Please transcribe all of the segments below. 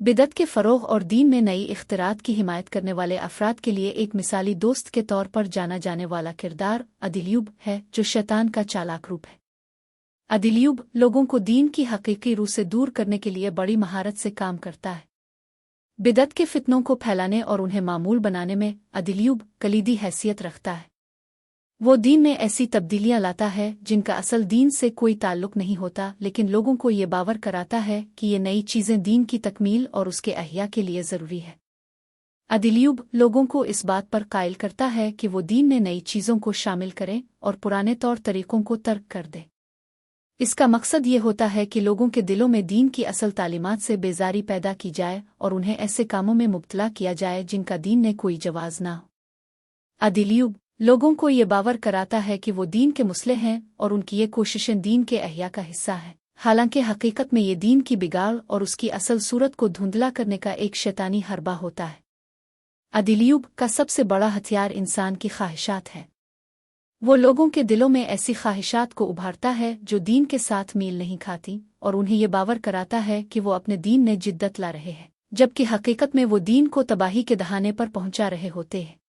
बिदअत के फ़रोग़ और दीन में नई इख्तिरात की हिमायत करने वाले अफराद के लिए एक मिसाली दोस्त के तौर पर जाना जाने वाला किरदार अदिलयूब है, जो शैतान का चालाक रूप है। अदिलयूब लोगों को दीन की हकीकी रूह से दूर करने के लिए बड़ी महारत से काम करता है। बिदअत के फितनों को फैलाने और उन्हें मामूल बनाने में अदिलयूब कलीदी हैसियत रखता है। वो दीन में ऐसी तब्दीलियां लाता है जिनका असल दीन से कोई ताल्लुक नहीं होता, लेकिन लोगों को ये बावर कराता है कि ये नई चीज़ें दीन की तकमील और उसके अहिया के लिए ज़रूरी है। अदिलयूब लोगों को इस बात पर कायल करता है कि वो दीन में नई चीज़ों को शामिल करें और पुराने तौर तरीकों को तर्क कर दें। इसका मकसद ये होता है कि लोगों के दिलों में दीन की असल तालीमात से बेजारी पैदा की जाए और उन्हें ऐसे कामों में मुब्तला किया जाए जिनका दीन ने कोई जवाज़ ना हो। अदिलयूब लोगों को ये बावर कराता है कि वो दीन के मुस्लिह हैं और उनकी ये कोशिशें दीन के अहिया का हिस्सा है, हालांकि हकीकत में ये दीन की बिगाड़ और उसकी असल सूरत को धुंधला करने का एक शैतानी हरबा होता है। अदिलयूब का सबसे बड़ा हथियार इंसान की ख्वाहिशात है। वो लोगों के दिलों में ऐसी ख्वाहिशात को उभारता है जो दीन के साथ मील नहीं खाती और उन्हें ये बावर कराता है कि वो अपने दीन में जिद्दत ला रहे हैं, जबकि हकीकत में वो दीन को तबाही के दहाने पर पहुंचा रहे होते हैं।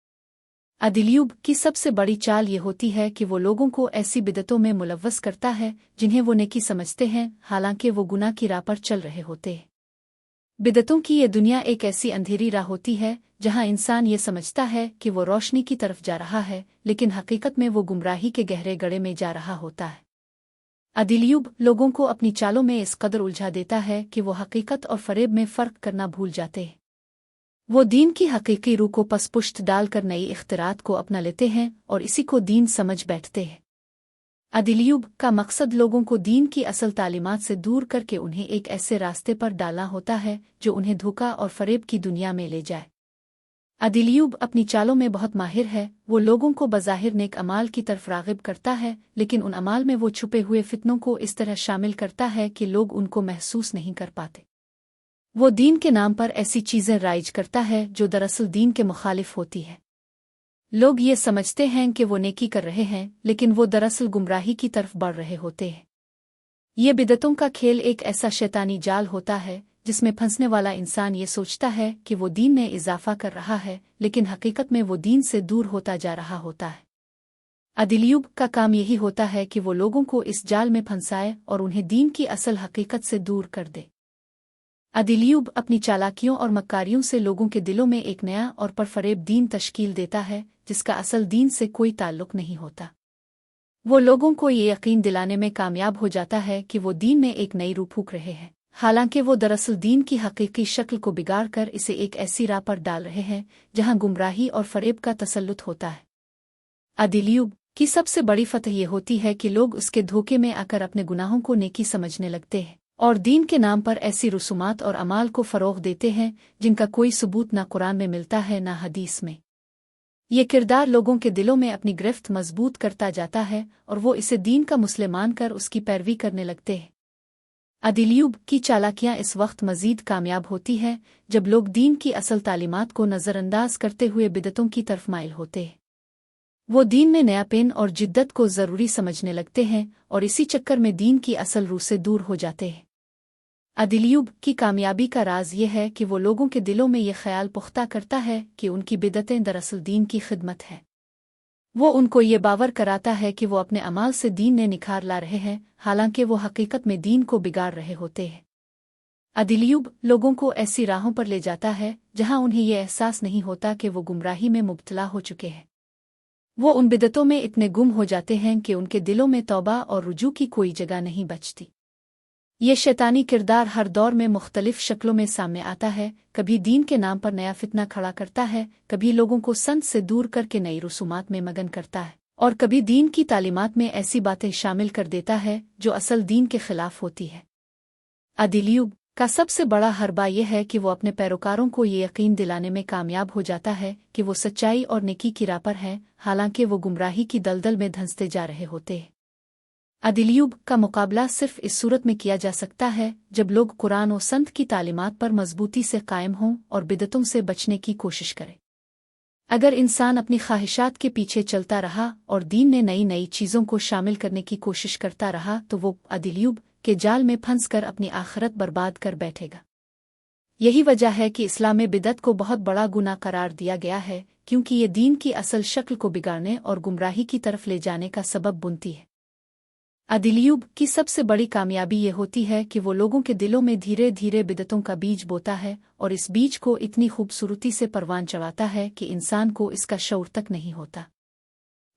अदिलयूब की सबसे बड़ी चाल ये होती है कि वो लोगों को ऐसी बिदतों में मुलव्वस करता है जिन्हें वो नेकी समझते हैं, हालांकि वो गुनाह की राह पर चल रहे होते हैं। बिदतों की ये दुनिया एक ऐसी अंधेरी राह होती है जहां इंसान ये समझता है कि वो रोशनी की तरफ जा रहा है, लेकिन हकीकत में वो गुमराही के गहरे गड़े में जा रहा होता है। अदिलयूब लोगों को अपनी चालों में इस कदर उलझा देता है कि वो हकीकत और फरेब में फ़र्क करना भूल जाते हैं। वो दीन की हकीकी रूह को पसपुश्त डालकर नई इख्तिरात को अपना लेते हैं और इसी को दीन समझ बैठते हैं। अदिलयूब का मकसद लोगों को दीन की असल तालीमात से दूर करके उन्हें एक ऐसे रास्ते पर डालना होता है जो उन्हें धोखा और फरेब की दुनिया में ले जाए। अदिलयूब अपनी चालों में बहुत माहिर है। वो लोगों को बज़ाहिर नेक अमाल की तरफ राग़िब करता है, लेकिन उन अमाल में वो छुपे हुए फितनों को इस तरह शामिल करता है कि लोग उनको महसूस नहीं कर पाते। वो दीन के नाम पर ऐसी चीज़ें राइज करता है जो दरअसल दीन के मुखालिफ होती है। लोग ये समझते हैं कि वो नेकी कर रहे हैं, लेकिन वो दरअसल गुमराही की तरफ बढ़ रहे होते हैं। ये बिदतों का खेल एक ऐसा शैतानी जाल होता है जिसमें फंसने वाला इंसान ये सोचता है कि वो दीन में इजाफा कर रहा है, लेकिन हकीकत में वो दीन से दूर होता जा रहा होता है। अदिलयूब का काम यही होता है कि वो लोगों को इस जाल में फंसाए और उन्हें दीन की असल हकीकत से दूर कर दे। अदिलयूब अपनी चालाकियों और मक्कारियों से लोगों के दिलों में एक नया और परफरेब दीन तश्कील देता है जिसका असल दीन से कोई ताल्लुक नहीं होता। वो लोगों को ये यकीन दिलाने में कामयाब हो जाता है कि वो दीन में एक नई रूह फूंक रहे हैं, हालांकि वो दरअसल दीन की हकीकी शक्ल को बिगाड़ कर इसे एक ऐसी राह पर डाल रहे हैं जहां गुमराही और फरेब का तसल्लुत होता है। अदिलयूब की सबसे बड़ी फतह ये होती है कि लोग उसके धोखे में आकर अपने गुनाहों को नेकी समझने लगते हैं और दीन के नाम पर ऐसी रसूमात और अमाल को फ़रोग़ देते हैं जिनका कोई सबूत ना कुरान में मिलता है ना हदीस में। ये किरदार लोगों के दिलों में अपनी गिरफ्त मजबूत करता जाता है और वो इसे दीन का मुस्लिमान कर उसकी पैरवी करने लगते हैं। अदिलयूब की चालाकियां इस वक्त मजीद कामयाब होती है जब लोग दीन की असल तालीमात को नज़रअंदाज करते हुए बिदतों की तरफ माइल होते हैं। वो दीन में नयापेन और जिद्दत को ज़रूरी समझने लगते हैं और इसी चक्कर में दीन की असल रूह से दूर हो जाते हैं। अदिलयूब की कामयाबी का राज ये है कि वो लोगों के दिलों में ये ख्याल पुख्ता करता है कि उनकी बिदतें दरअसल दीन की खिदमत है। वो उनको ये बावर कराता है कि वो अपने अमाल से दीन ने निखार ला रहे हैं, हालांकि वो हकीकत में दीन को बिगाड़ रहे होते हैं। अदिलयूब लोगों को ऐसी राहों पर ले जाता है जहां उन्हें ये एहसास नहीं होता कि वो गुमराही में मुब्तला हो चुके हैं। वो उन बिदतों में इतने गुम हो जाते हैं कि उनके दिलों में तौबा और रुजू की कोई जगह नहीं बचती। ये शैतानी किरदार हर दौर में मुख्तलिफ शक्लों में सामने आता है। कभी दीन के नाम पर नया फितना खड़ा करता है, कभी लोगों को संत से दूर करके नई रसूमात में मगन करता है, और कभी दीन की तालीमात में ऐसी बातें शामिल कर देता है जो असल दीन के खिलाफ होती है। अदिलयूब का सबसे बड़ा हरबा यह है कि वो अपने पैरोकारों को ये यकीन दिलाने में कामयाब हो जाता है कि वो सच्चाई और नेकी की राह पर है, हालांकि वो गुमराही की दलदल में धंसते जा रहे होते हैं। अदिलयूब का मुकाबला सिर्फ इस सूरत में किया जा सकता है जब लोग कुरान और संत की तालीमात पर मजबूती से कायम हों और बिदतों से बचने की कोशिश करें। अगर इंसान अपनी ख्वाहिशात के पीछे चलता रहा और दीन में नई नई चीज़ों को शामिल करने की कोशिश करता रहा तो वो अदिलयूब के जाल में फंसकर अपनी आखिरत बर्बाद कर बैठेगा। यही वजह है कि इस्लाम में बिदअत को बहुत बड़ा गुनाह करार दिया गया है, क्योंकि ये दीन की असल शक्ल को बिगाड़ने और गुमराही की तरफ ले जाने का सबब बुनती है। अदिलयूब की सबसे बड़ी कामयाबी ये होती है कि वो लोगों के दिलों में धीरे धीरे बिदअतों का बीज बोता है और इस बीज को इतनी खूबसूरती से परवान चढ़ाता है कि इंसान को इसका शऊर तक नहीं होता।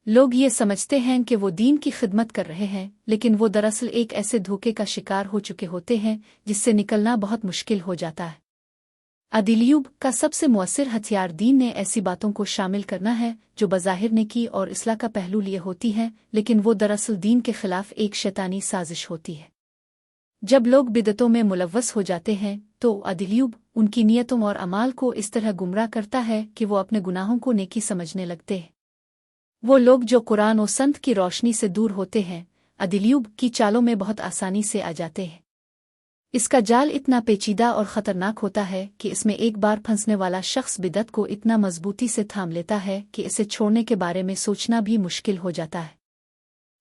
लोग ये समझते हैं कि वो दीन की खिदमत कर रहे हैं, लेकिन वो दरअसल एक ऐसे धोखे का शिकार हो चुके होते हैं जिससे निकलना बहुत मुश्किल हो जाता है। अदिलयूब का सबसे मुअस्सिर हथियार दीन ने ऐसी बातों को शामिल करना है जो बज़ाहिर नेकी और इस्लाह का पहलू लिए होती हैं, लेकिन वो दरअसल दीन के खिलाफ एक शैतानी साजिश होती है। जब लोग बिदअतों में मुलव्वस हो जाते हैं तो अदिलयूब उनकी नीयतों और अमाल को इस तरह गुमराह करता है कि वो अपने गुनाहों को नेकी समझने लगते हैं। वो लोग जो कुरान और संत की रोशनी से दूर होते हैं, अदिलयूब की चालों में बहुत आसानी से आ जाते हैं। इसका जाल इतना पेचीदा और ख़तरनाक होता है कि इसमें एक बार फंसने वाला शख्स बिदअत को इतना मजबूती से थाम लेता है कि इसे छोड़ने के बारे में सोचना भी मुश्किल हो जाता है।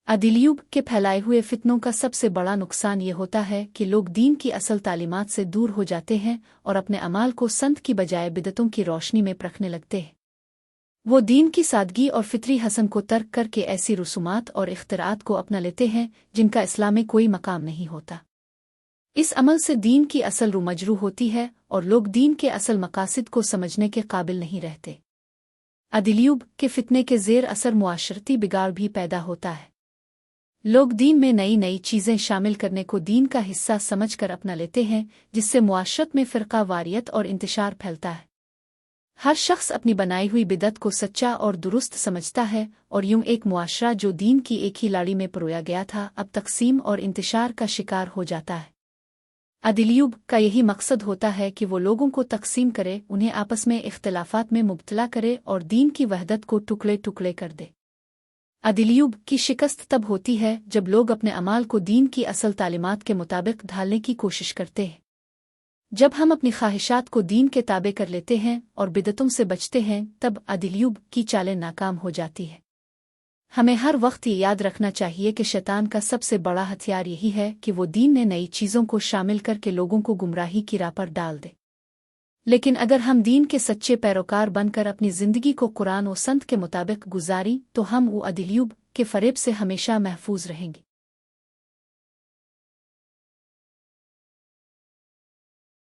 अदिलयूब के फैलाए हुए फितनों का सबसे बड़ा नुकसान ये होता है कि लोग दीन की असल तालीमात से दूर हो जाते हैं और अपने अमाल को संत की बजाय बिदअतों की रोशनी में परखने लगते हैं। वो दीन की सादगी और फितरी हसन को तर्क करके ऐसी रसूमात और इख्तिरात को अपना लेते हैं जिनका इस्लाम में कोई मकाम नहीं होता। इस अमल से दीन की असल रूह मजरू होती है और लोग दीन के असल मकासिद को समझने के काबिल नहीं रहते। अदिलयूब के फितने के ज़ेर असर मुआशरती बिगाड़ भी पैदा होता है। लोग दीन में नई नई चीज़ें शामिल करने को दीन का हिस्सा समझकर अपना लेते हैं, जिससे मुआशरत में फ़िरका वारियत और इंतशार फैलता है। हर शख्स अपनी बनाई हुई बिदअत को सच्चा और दुरुस्त समझता है और यूं एक मुआशरा जो दीन की एक ही लाड़ी में परोया गया था अब तकसीम और इंतशार का शिकार हो जाता है। अदिलयूब का यही मकसद होता है कि वो लोगों को तकसीम करे, उन्हें आपस में इख्तिलाफात में मुब्तला करे और दीन की वहदत को टुकड़े टुकड़े कर दे। अदिलयूब की शिकस्त तब होती है जब लोग अपने अमाल को दीन की असल तालीमात के मुताबिक ढालने की कोशिश करते हैं। जब हम अपनी ख्वाहिशात को दीन के ताबे कर लेते हैं और बिदअतों से बचते हैं, तब अदिलयूब की चालें नाकाम हो जाती है। हमें हर वक्त ये याद रखना चाहिए कि शैतान का सबसे बड़ा हथियार यही है कि वो दीन में नई चीज़ों को शामिल करके लोगों को गुमराही की राह पर डाल दे। लेकिन अगर हम दीन के सच्चे पैरोकार बनकर अपनी ज़िंदगी को कुरान और संत के मुताबिक गुजारी तो हम वो अदिलयूब के फ़रेब से हमेशा महफूज रहेंगे।